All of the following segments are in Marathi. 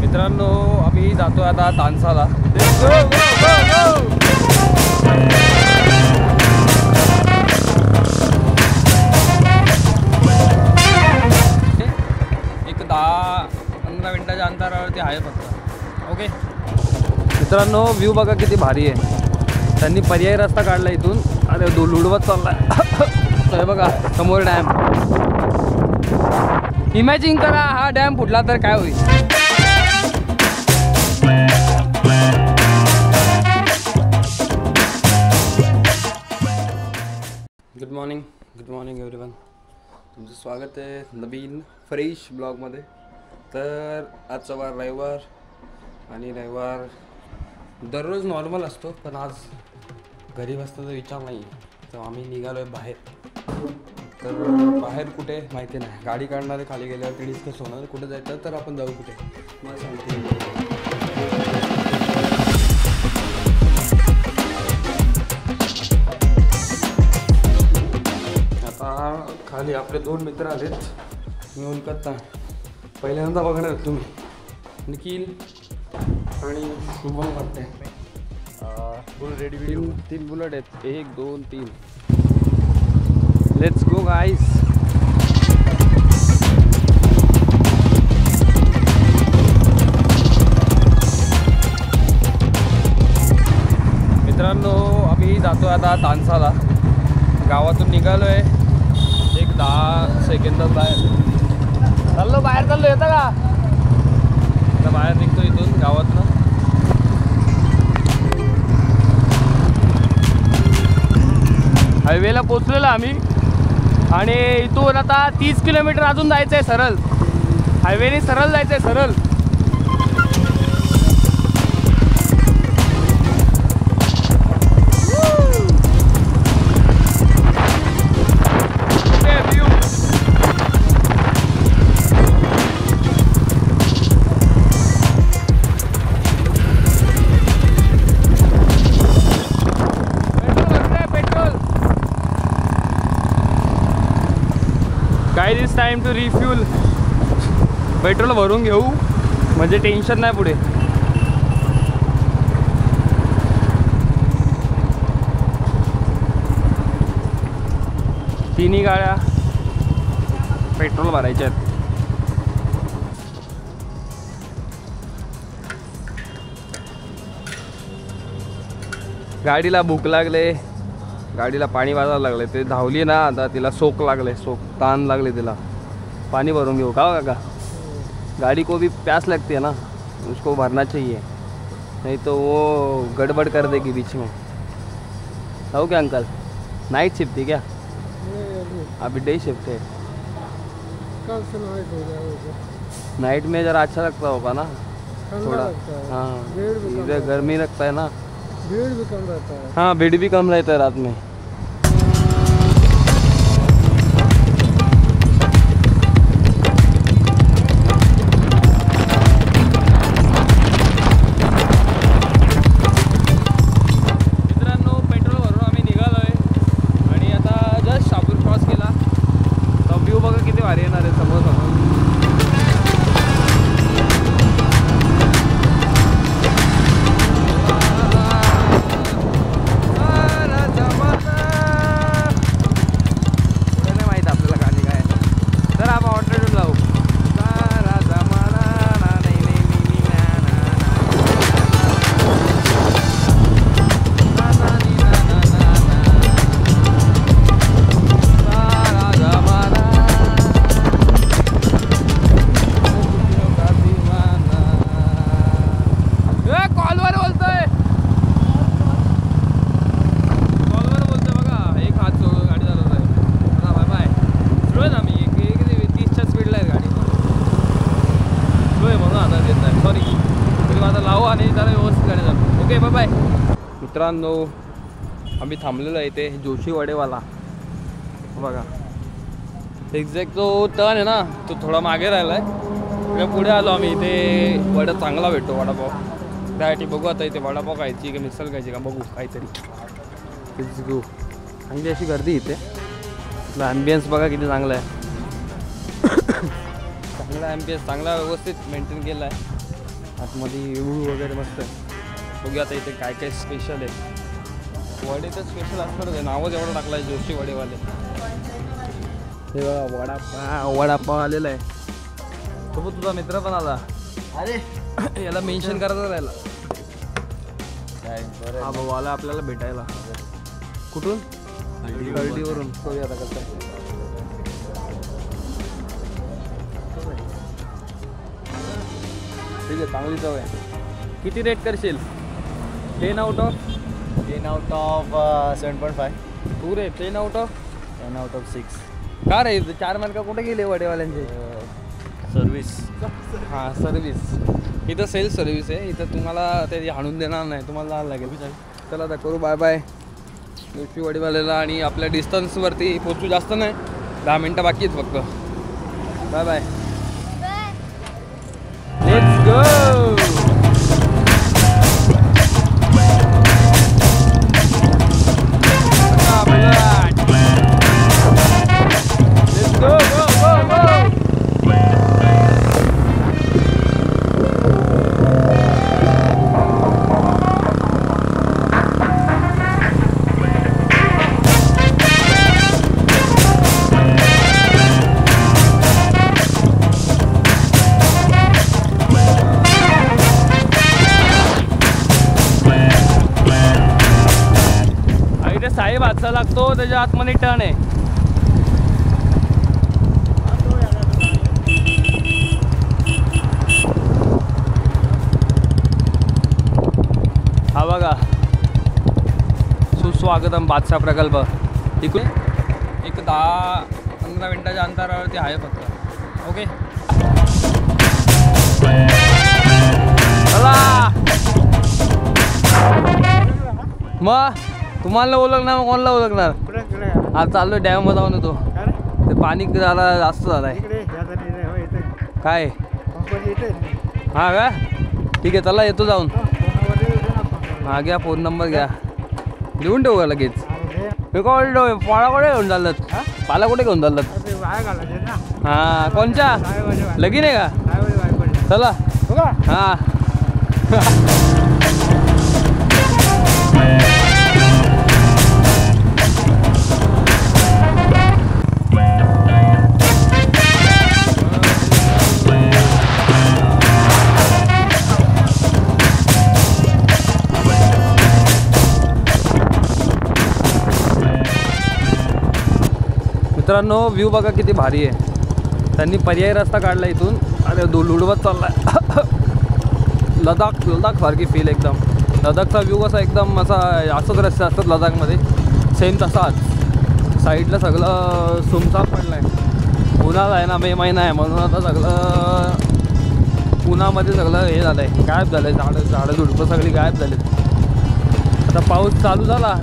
मित्रांनो आम्ही जातो आता तानसाला. एक 10-15 मिनिटाच्या अंतरावरती आहे फक्त. ओके मित्रांनो, व्ह्यू बघा किती भारी आहे. त्यांनी पर्यायी रस्ता काढला इथून. अरे लुडवत चाललाय. बघा समोर डॅम. इमॅजिन करा हा डॅम फुटला तर काय होईल. Good morning everyone. तुमचं स्वागत आहे नवीन फ्रेश ब्लॉगमध्ये. तर आजचा वार रविवार आणि रविवार दररोज नॉर्मल असतो, पण आज घरी बसण्याचा विचार नाही. तर आम्ही निघालो आहे बाहेर. तर बाहेर कुठे माहिती नाही. गाडी काढणारे खाली गेल्यावर डिस्कस होणार कुठे जायचं. तर आपण जाऊ कुठे मला सांगते. आता खाली आपले 2 मित्र आलेत. मी ओळखत पहिल्यांदा बघणार तुम्ही. निखिल आणि शुभम वाटते. फुल रेडी. 3 बुलेट आहेत. 1 2 3. लेट्स गो गाईस. मित्रांनो आम्ही जातो आता तानसाला. गावातून निघालो आहे. एक 10 सेकंदात बाहेर चाललो. येतं का? आता बाहेर निघतो इथून गावातनं. हायवेला पोचलेलो आम्ही. आणि इथून आता 30 किलोमीटर अजून जायचं आहे सरळ. हायवेने सरळ जायचं आहे सरळ. Guys, it's time to refuel. Petrol भरून घेऊ म्हणजे टेन्शन नाही पुढे. तिन्ही गाड्या पेट्रोल भरायचे आहेत. गाडीला भूक लागले. गाडीला पाणी वाजायला लागले. ते धावली ना आता. तिला सोक लागले. ताण लागले तिला. पाणी भरून घेऊ का काका? गाड़ी को भी प्यास लगती है ना, उसको भरना चाहिए, नहीं तो वो गड़बड़ कर देगी बीच में. हो क्या अंकल? नाइट शिफ्ट थी क्या? अभी डे शिफ्ट है. कल से नाइट हो जाएगा. नाइट में ज़रा अच्छा लगता होगा ना थोड़ा. हाँ इधर गर्मी लगता है ना. भीड़ भी कम रहता है. हाँ भीड़ भी कम रहता है रात में. मित्रांनो आम्ही थांबलेलो आहे इथे जोशी वडेवाला. बघा एक्झॅक्ट जो टर्न आहे ना तो थोडा मागे राहिला आहे. पुढे आलो आम्ही. इथे वडा चांगला भेटतो वडापाव. त्यासाठी बघू आता इथे वडापाव खायची का मिसळ खायची का बघू काहीतरी. घेऊ. आणि अशी गर्दी इथे. ॲम्बियन्स बघा किती चांगला आहे. चांगला ॲम्बियन्स, चांगला व्यवस्थित मेंटेन केला आहे. आतमध्ये येऊ वगैरे मस्त आहे. बघूया आता इथे काय काय स्पेशल आहे. वडे तर स्पेशल असणार आहे, नावच एवढं टाकलं आहे जोशी वडेवाले. हे बघा वडापाव आलेला आहे. तो तुझा मित्र पण आला. अरे याला मेन्शन करायचं राहिला. हा भाऊ आला आपल्याला भेटायला. कुठून? हळदीवरून. बघूया आता कसं आहे. ठीक आहे, चांगली चव आहे. किती रेट करशील? 10 out of 7.5. Tu ray 10 out of 10 out of 6. का रे 4 मार्क कुठे गेले वडेवाल्यांचे? सर्विस. हां सर्विस. इथं सेल्स सर्विस आहे. इथं तुम्हाला ते हाणून देणार नाही, तुम्हाला जायला लागेल. चला आता करू बाय बाय जोशी वडेवाल्याला. आणि आपल्या डिस्टन्सवरती पोचू जास्त नाही, 10 मिनटं बाकी आहेत फक्त. Bye bye. Let's go. साहेब हातचा लागतो, त्याच्या आतमध्ये टर्न आहे. हा बघा सुस्वागतम बादशाह प्रकल्प. इकडे एक 10-15 मिनिटाच्या अंतरावरती आहे फक्त. ओके चला. मग तुम्हाला ओळखणार, मग कोणाला ओळखणार? आज चाललो डॅममध्ये जाऊन येतो. ते पाणी जरा जास्त झालं आहे. काय हां का? ठीक आहे चला येतो जाऊन. हां घ्या फोन नंबर घ्या, लिहून ठेवू का लगेच? मी काय पाला कुठे घेऊन चालत? पाला कुठे घेऊन चालत? हां कोणच्या लगीन आहे का? चला हां. मित्रांनो व्ह्यू बघा किती भारी आहे. त्यांनी पर्यायी रस्ता काढला इथून. अरे लुडवत चाललाय. लडाख सारखी फील एकदम. लडाखचा व्ह्यू कसा एकदम असा असंच रस्ते असतात लडाखमध्ये, सेम तसाच. साईडला सगळं सुमसाम पडलं आहे. उन्हाळा आहे ना, मे महिना आहे, म्हणून आता सगळं उन्हामध्ये सगळं हे झालं आहे, गायब झालं आहे. झाडं झुडपं सगळी गायब झाली. आता पाऊस चालू झाला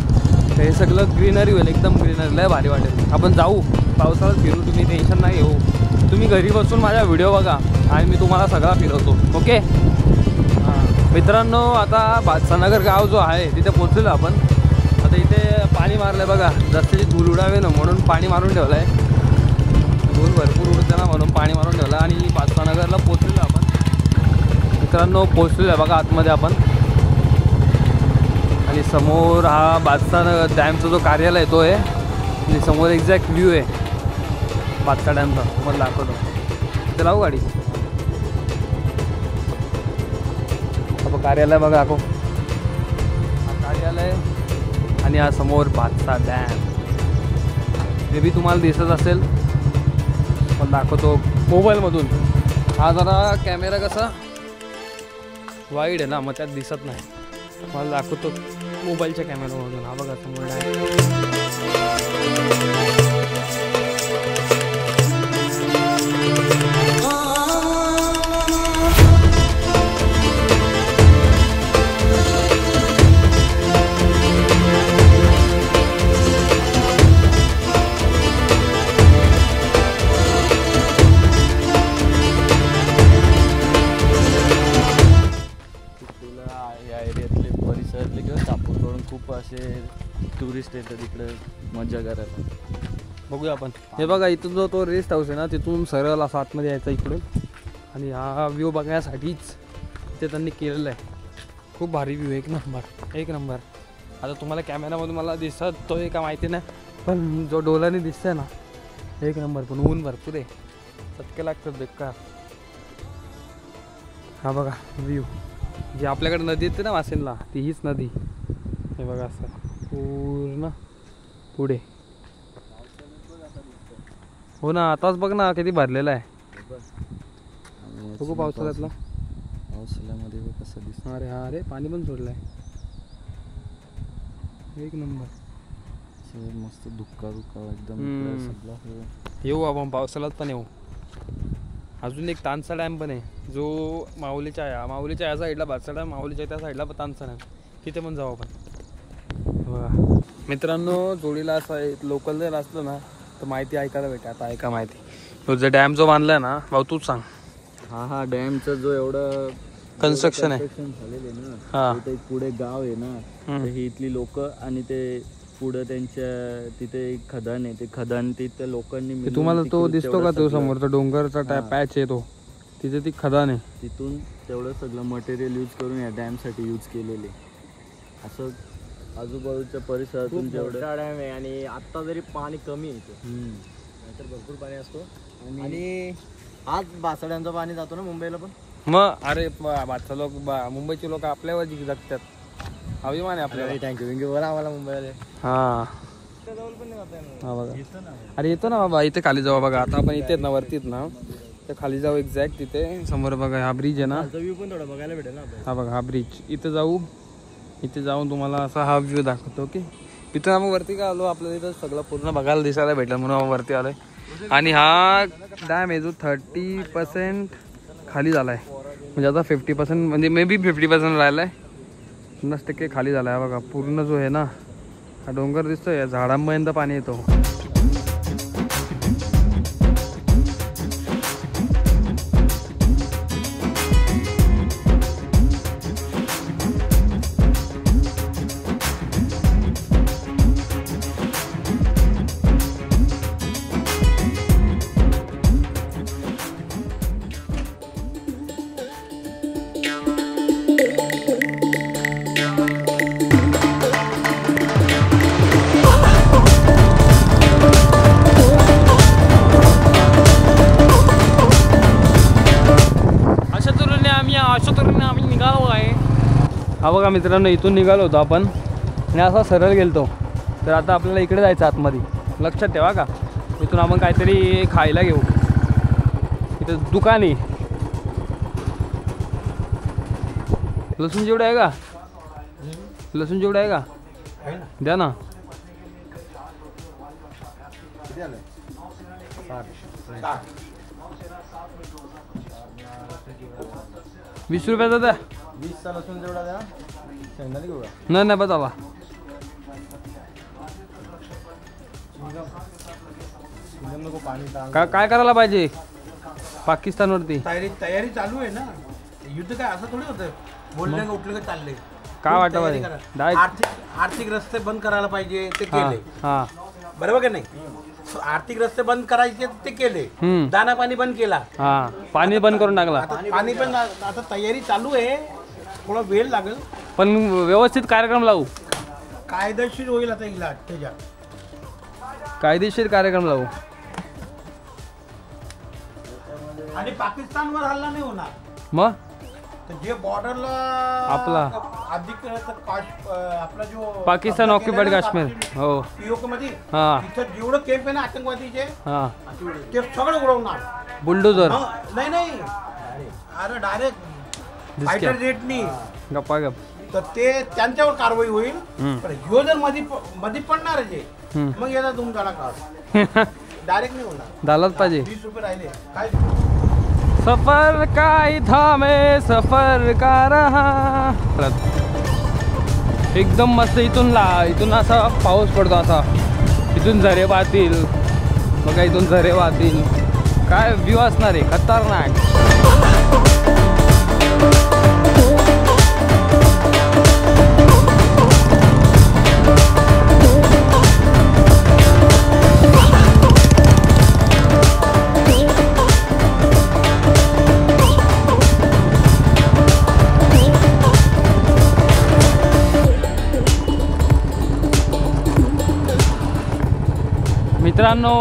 हे सगळं ग्रीनरी होईल, एकदम ग्रीनरी. लय भारी वाटेल. आपण जाऊ पावसाळ्यात फिरू, तुम्ही टेन्शन नाही घेऊ. तुम्ही घरी बसून माझा व्हिडिओ बघा आणि मी तुम्हाला सगळा फिरवतो. ओके मित्रांनो, आता बादशाहनगर गाव जो आहे तिथे पोचलेलो आपण. आता इथे पाणी मारलं आहे बघा, रस्त्याची धूळ उडावे ना म्हणून पाणी मारून ठेवलं आहे. धूळ भरपूर उडते ना म्हणून पाणी मारून ठेवलं. आणि बादशाहनगरला पोचलेलो आपण. मित्रांनो पोचलेलो आहे बघा आतमध्ये आपण. आणि समोर हा बादशाह डॅमचा जो कार्यालय तो आहे. आणि समोर एक्झॅक्ट व्ह्यू आहे बादशाह डॅमचा, तुम्हाला दाखवतो. इथे लावू गाडी. अब कार्यालय बघा दाखव. हा कार्यालय आणि हा समोर बादशाह डॅम. मे बी तुम्हाला दिसत असेल, पण दाखवतो मोबाईलमधून. हा जरा कॅमेरा कसा वाईड आहे ना, मग त्यात दिसत नाही. मला दाखवतो मोबाईलच्या कॅमेरामधून. हा बघा समोर डॅम. या एरियातले परिसरातले किंवा चापूरकडून खूप असे टुरिस्ट येतात इकडे मजा करायला. बघूया आपण. हे बघा इथून जो तो रेस्ट हाऊस आहे ना, तिथून सरळ असा आतमध्ये यायचा इकडून. आणि हा व्ह्यू बघण्यासाठीच ते त्यांनी केलेलं आहे. खूप भारी व्ह्यू, एक नंबर एक नंबर. आता तुम्हाला कॅमेरामधून मला दिसत तो का माहिती नाही, पण जो डोलाने दिसतंय ना एक नंबर. पण ऊन भरपूर आहे, चटके लागतात बेकार. हा बघा व्ह्यू, जी आपल्याकडे नदी येते ना वाशिंदला, ती हीच नदी. हे बघा असं पूर्ण पुढे. हो ना, आताच बघ ना किती भरलेला आहे. बघू पावसाळ्यातला, पावसाळ्यामध्ये कसं दिसतं. अरे हा, अरे पाणी पण सोडलं आहे, एक नंबर. मस्त धुक्का एकदम सगळं. येऊ आपण पावसाळ्यात पण येऊ. अजून एक तानसा डॅम पण आहे, जो माऊलीच्या या साईडला भातसा डॅम, माऊलीच्या त्या साईडला तानसा डॅम, तिथे पण जाऊ आपण. बघा मित्रांनो, जोडीला असं लोकल जर असलं ना तर माहिती ऐकायला भेटा. आता ऐका माहिती, तो जो डॅम जो बांधलाय ना भाऊ तूच सांग. हा डॅमचं जो एवढं कन्स्ट्रक्शन आहे झालेलं आहे ना, हा, ते पुढे गाव आहे ना, तर ही इथली लोक आणि ते पुढे त्यांच्या तिथे एक खदान आहे, ते खदान तिथे लोकांनी मिळून तुम्हाला तो तिकडे दिसतो का तेवढं तो सगळं- समोरचा डोंगरचा पॅच आहे तो, तिथे ती खदान आहे. तिथून तेवढं सगळं मटेरियल यूज करून या डॅम साठी यूज केलेले. असं आजूबाजूच्या परिसरातून जेवढं डॅम आहे. आणि आता जरी पाणी कमी आहे नाहीतर भरपूर पाणी असतो. आणि आज भातसाड्यांचं पाणी जातो ना मुंबईला पण. मग अरे भातसा लोक, मुंबईचे लोक आपल्यावर जगतात, अभिमान आहे आपल्याला. थँक्यू बरं आम्हाला मुंबईला. हा हा बघा, अरे येतो ना बाबा, इथे खाली जाऊ बघा. आता आपण इथेच ना, वरतीच ना, तर खाली जाऊ एक्झॅक्ट तिथे समोर बघा, हा ब्रिज आहे ना, व्ह्यू पण थोडा बघायला भेटेल ना. हा बघा हा ब्रिज. इथे जाऊ, इथे जाऊन तुम्हाला असा हा व्ह्यू दाखवतो. ओके, इथून आम्ही वरती का आलो, आपल्याला इथं सगळं पूर्ण बघायला दिसायला भेटलं म्हणून आम्ही वरती आलोय. आणि हा डॅम आहे जो 30% खाली झाला आहे, म्हणजे आता 50% म्हणजे मे बी 50% राहिला आहे, 50% खाली झाला आहे. बघा पूर्ण जो आहे ना हा डोंगर दिसतोय, या झाडांपर्यंत पाणी येतो. आम्ही निघालो आहे. हा बघा मित्रांनो, इथून निघालो होतो आपण आणि असा सरळ गेलतो. तर आता आपल्याला इकडे जायचं आतमध्ये, लक्षात ठेवा का. इथून आपण काहीतरी खायला घेऊ, इथं दुकान आहे. लसूण जेवढं आहे का, लसूण जेवढं आहे का, द्या ना. 20 रुपयाचा द्या. 20चा लसूण जेवढा द्या. शेंगदाणे घेऊ का? नाही बस बाबा. काय करायला पाहिजे पाकिस्तानवरती? तयारी चालू आहे ना, युद्ध काय असं थोडी होतं, बोलले उठले का चालले. काय वाटत पाहिजे? आर्थिक रस्ते बंद करायला पाहिजे, ते केले. हा बरोबर का नाही. आर्थिक रस्ते बंद करायचे ते केले, दाना पाणी बंद केला, हा पाणी बंद करून टाकला. पाणी पण आता तयारी चालू आहे, थोडा वेळ लागेल, पण व्यवस्थित कार्यक्रम लावू, कायदेशीर होईल. आता इला त्याच्या कायदेशीर कार्यक्रम लावू. आणि पाकिस्तानवर हल्ला नाही होणार. मग तर जे बॉर्डरला आपला आपला जो पाकिस्तान ऑक्युपाइड काश्मीर, हो पीओके मध्ये, हा तिथं जेवढं कॅम्प आहे ना आतंकवादीचे, हा ते सगळं उडवणार. बुलडोजर नाही, अरे डायरेक्ट फायटर जेटनी गप्पा गप. तर ते त्यांच्यावर कारवाई होईल. पण ह्यो जर मध्ये पडणार जे, मग याचा तुमचा काढ डायरेक्ट नाही होणार. झालाच पाहिजे. 20 रुपये राहिले काय. सफर का था मैं सफर का रहा. एकदम मस्त. इथून असा पाऊस पडतो, असा इथून झरे वाहतील बघा, इथून झरे वाहतील. काय व्ह्यू असणार आहे खतरनाक. मित्रांनो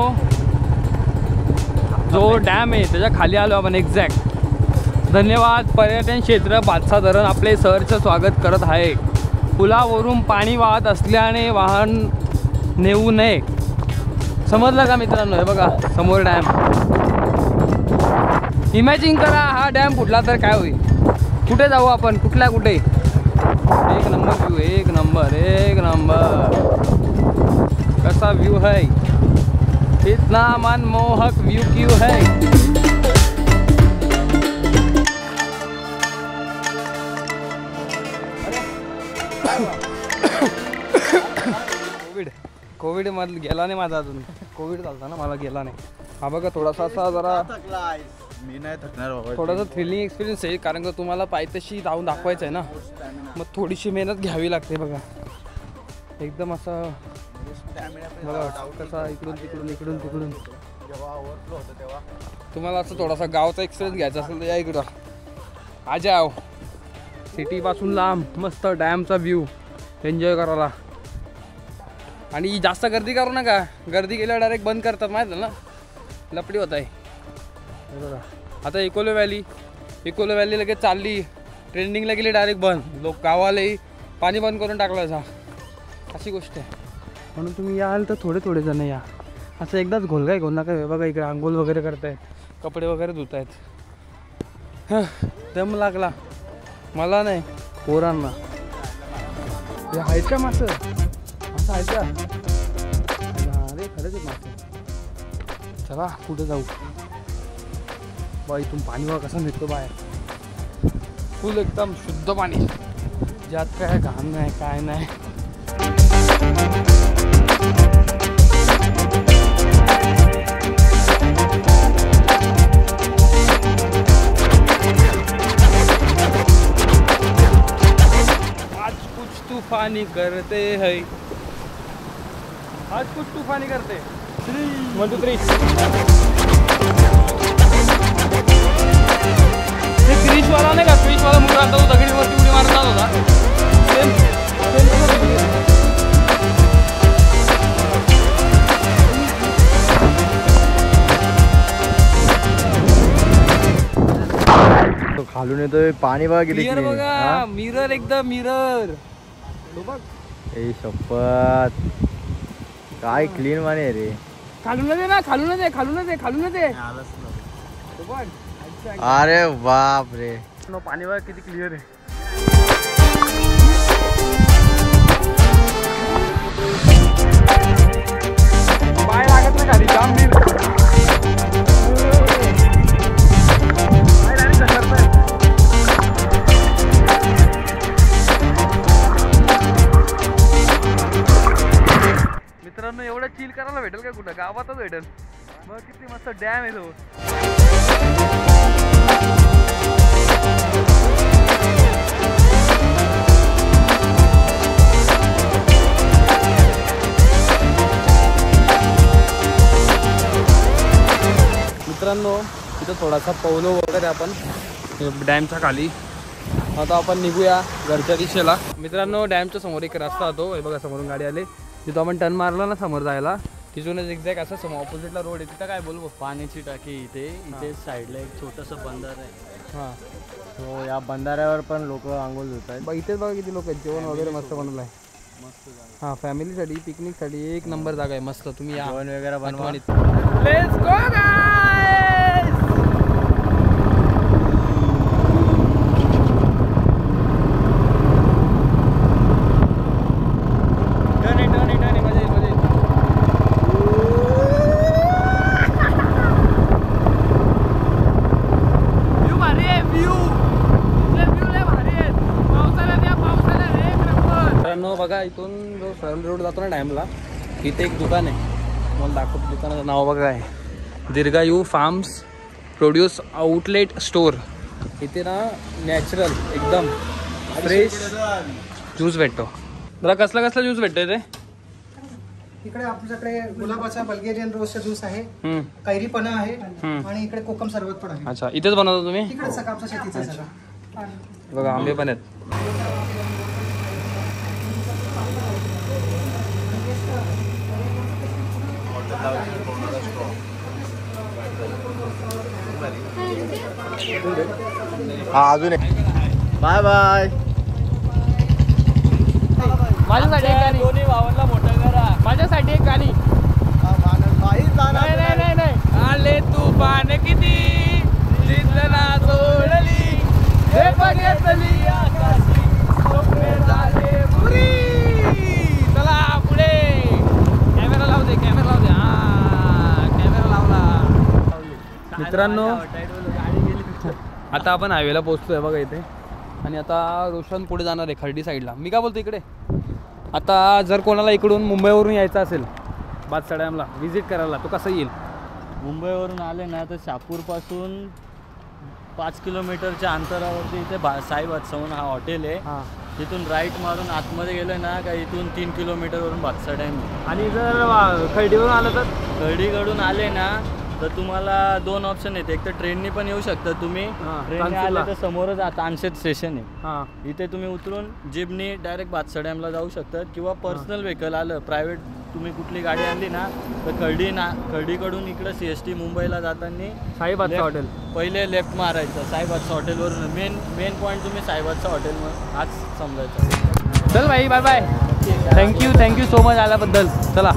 जो डॅम आहे त्याच्या खाली आलो आपण एक्झॅक्ट. धन्यवाद पर्यटन क्षेत्र बादशाह धरण आपले सहर्ष स्वागत करत आहे. पुलावरून पाणी वाहत असल्याने वाहन नेऊ नये. समजलं का मित्रांनो? हे बघा समोर डॅम. इमॅजिन करा हा डॅम फुटला तर काय होईल. कुठे जाऊ आपण? कुठे? एक नंबर व्यू, एक नंबर. कैसा व्यू है, इतना मनमोहक व्यू क्यों है. कोविड मध्ये गेला नाही माझा अजून. कोविड चालता ना मला, गेला नाही. हा बघा थोडासा असा जरा मी नाही थकणार बाबा. थोडासा थ्रिलिंग एक्सपिरियन्स आहे कारण का तुम्हाला पायथ्याशी जाऊन दाखवायचं आहे ना, मग थोडीशी मेहनत घ्यावी लागते. बघा एकदम असं बघा कसा इकडून तिकडून जेव्हा ओव्हरफ्लो होतं तेव्हा तुम्हाला असं थोडासा गावचा एक्सपिरियन्स घ्यायचा असेल तर या इकडं आ जाओ. सिटीपासून लांब मस्त डॅमचा व्ह्यू एन्जॉय करायला. आणि जास्त गर्दी करू नका, गर्दी केल्यावर डायरेक्ट बंद करतात माहीत आहे ना, लपडी होत आहे. बघा आता इकोलो व्हॅली लगेच चालली, ट्रेंडिंगला गेली डायरेक्ट बंद. लोक गावालाही पाणी बंद करून टाकलं अशी गोष्ट आहे. म्हणून तुम्ही याल तर थोडे जण या. असं एकदाच घोलगाय घेऊन नका. बघा इकडे आंघोळ वगैरे करतायत, कपडे वगैरे धुत आहेत. दम लागला मला नाही, पोरांना. हे आहेत का मासं? असं आहेत का? अरे खरंच आहे मासं. चला कुठं जाऊ. बा इथून पाणी बघा कसं निघतो बाहेर. फुल एकदम शुद्ध पाणी, ज्यात काय घाण नाही काय नाही. तूफानी करते है, आज कुछ तूफानी करते. 1 2 3. ते क्रिशवाला नाही का, क्रिशवाला मुलगा आता तो दगडीवरती उडी मारत होता. खालून येतोय पाणी बघा किती मिरर बघा, मिरर एकदम मिरर. ए शपथ काय क्लीन पाणी आहे रे. खालून दे. अरे बाप रे, पाणी बघा किती क्लिअर आहे. पाय लागत नाही खाली, जाम मित्रांनो. एवढं चिल करायला भेटेल का कुठं? गावातच भेटेल. मग किती मस्त डॅम आहे तो. मित्रांनो तिथं थोडासा पवलो वगैरे आपण डॅमच्या खाली. आता आपण निघूया घरच्या दिशेला. मित्रांनो डॅमच्या समोर एक रस्ता होतो. हे बघा समोरून गाडी आली. तिथं आपण टर्न मारला ना समोर जायला, तिथूनच एक्झॅक्ट असं समोर ऑपोजिटला रोड आहे. तिथं काय बोलबो पाण्याची टाकी इथे साईडला एक छोटंसं बंधार आहे. हां हो, या बंधाऱ्यावर पण लोक आंघोळ धुत आहेत. इथेच बघा किती लोक आहेत. जेवण वगैरे मस्त बनवलं आहे. मस्त हां फॅमिलीसाठी पिकनिकसाठी एक नंबर जागा आहे. मस्त तुम्ही या. जेवण वगैरे बनवा. Let's go guys. टर्न मजा येईल. व्ह्यू भारी आहे. व्ह्यू लय भारी आहे. पावसाळ्यात एक नंबर. मित्रांनो बघा इथून जो सरळ रोड जातो ना डॅमला, इथे एक दुकान आहे. मला दाखवतो दुकानाचं नाव बघा आहे, दीर्घायू फार्म्स प्रोड्यूस आउटलेट स्टोर. इथे ना नॅचरल एकदम फ्रेश ज्यूस भेटतो. जरा कसला ज्यूस भेटतो इथे? इकडे आपल्याकडे गुलाबाचा बल्गेरियन रोजचा ज्यूस आहे, कैरीपणा आहे आणि इकडे कोकम सरबत पण आहे. अच्छा इथेच बनवतो तुम्ही? इकडे सकाळच्या शेतीचा सगळा. बघा आंबे पण आहेत. हा अजून बाय बाय. माझ्यासाठी एक गाणी. दोन्ही भावांना मोठं करा. माझ्यासाठी एक गाणी. नाही नाही नाही नाही. आले तुफान किती जिंकना सोडली हे बघितली आकाशी स्वप्ने झाले पुरी. चला पुढे. कॅमेरा लावू दे कॅमेरा लावू दे. हा कॅमेरा लावला. मित्रांनो आता आपण हायवेला पोहोचतोय बघा इथे. आणि आता रोशन पुढे जाणार आहे खर्डी साईडला. मी काय बोलतो इकडे आता जर कोणाला इकडून मुंबईवरून यायचं असेल बादसाड्यामला व्हिजिट करायला तो कसं येईल? मुंबईवरून आले ना तर शहापूरपासून 5 किलोमीटरच्या अंतरावरती इथे साई बादशाहून हा हॉटेल आहे. हां. तिथून राईट मारून आतमध्ये गेलं ना का इथून 3 किलोमीटरवरून बादसाडा आहे. आणि जर खर्डीवरून आलं तर खर्डीकडून आले ना तर तुम्हाला 2 ऑप्शन आहेत. एक तर ट्रेननी पण येऊ शकता तुम्ही. हां, ट्रेनने आले तर समोरच तानशेत स्टेशन आहे. हां इथे तुम्ही उतरून जीपनी डायरेक्ट बादसाड्यामला जाऊ शकतात किंवा पर्सनल व्हेकल आलं प्रायव्हेट तुम्ही कुठली गाडी आणली ना तर खर्डीकडून इकडं CST मुंबईला जाताना साई बादशाह हॉटेल पहिले लेफ्ट मारायचं साई बादशाह हॉटेलवरून. मेन पॉईंट तुम्ही साई बादशाह हॉटेल आज समजायचं. चल भाई bye bye. Thank you so much आल्याबद्दल. चला.